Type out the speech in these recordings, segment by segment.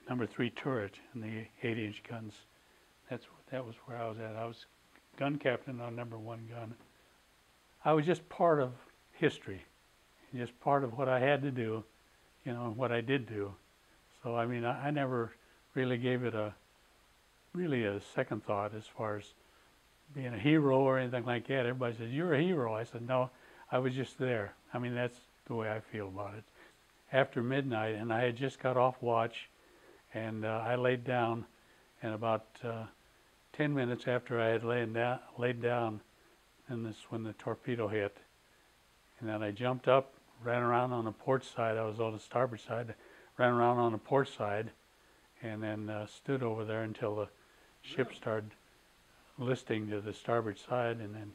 #3 turret and the 8-inch guns. That was where I was at. I was gun captain on #1 gun. I was just part of history, just part of what I had to do, and what I did do. So I mean, I never really gave it really a second thought as far as being a hero or anything like that. Everybody says, "You're a hero." I said, "No, I was just there." I mean, that's the way I feel about it. After midnight, and I had just got off watch, and I laid down, and about 10 minutes after I had laid down, and this when the torpedo hit, and then I jumped up, ran around on the port side. I was on the starboard side, ran around on the port side, and then stood over there until the ship started listing to the starboard side, and then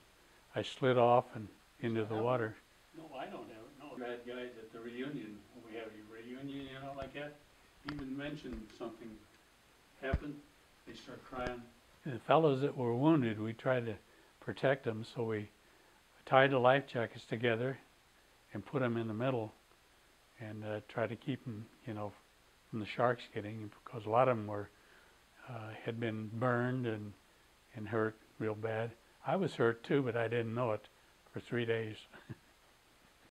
I slid off and into the water. No, I don't have it. No, I had guys at the reunion. When we have a reunion, like that. Even mentioned something happened, they start crying. The fellows that were wounded, we tried to protect them, so we tied the life jackets together and put them in the middle, and tried to keep them, from the sharks getting, because a lot of them had been burned and hurt real bad. I was hurt too, but I didn't know it for 3 days.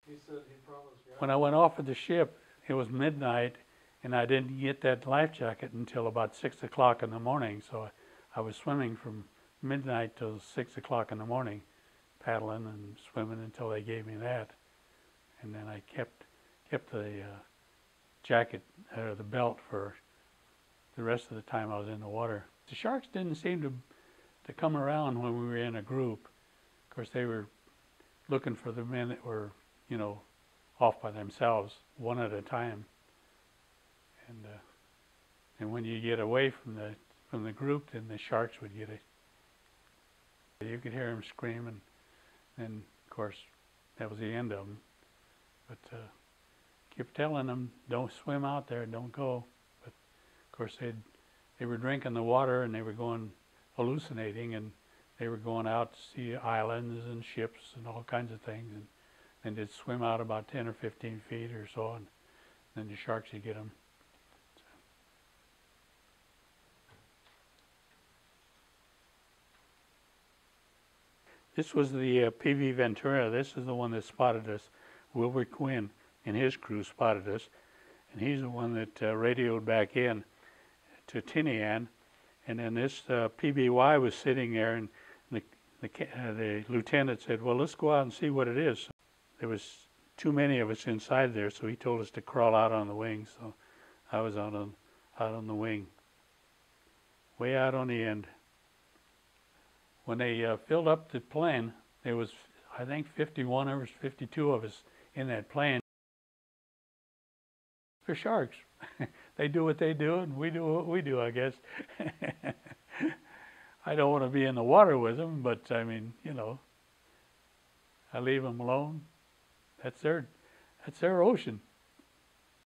He said he promised. When I went off of the ship, it was midnight, and I didn't get that life jacket until about 6 o'clock in the morning. So I was swimming from midnight till 6 o'clock in the morning, paddling and swimming until they gave me that. And then I kept the jacket or the belt for the rest of the time I was in the water. The sharks didn't seem to come around when we were in a group. Of course, they were looking for the men that were, off by themselves, one at a time. And when you get away from the group, then the sharks would get it. You could hear them screaming, and of course, that was the end of them. But kept telling them, "Don't swim out there, don't go." But of course, they were drinking the water, and they were going hallucinating, and they were going out to see islands and ships and all kinds of things, and they'd swim out about 10 or 15 feet or so, and then the sharks would get them. This was the PV Ventura. This is the one that spotted us. Wilbur Quinn and his crew spotted us, and he's the one that radioed back in to Tinian. And then this PBY was sitting there, and the lieutenant said, "Well, let's go out and see what it is." So there was too many of us inside there, so he told us to crawl out on the wing. So I was out on the wing, way out on the end. When they filled up the plane, there was, I think, 51 or 52 of us in that plane. For sharks. They do what they do, and we do what we do, I guess. I don't want to be in the water with them, but I mean, I leave them alone. That's their ocean.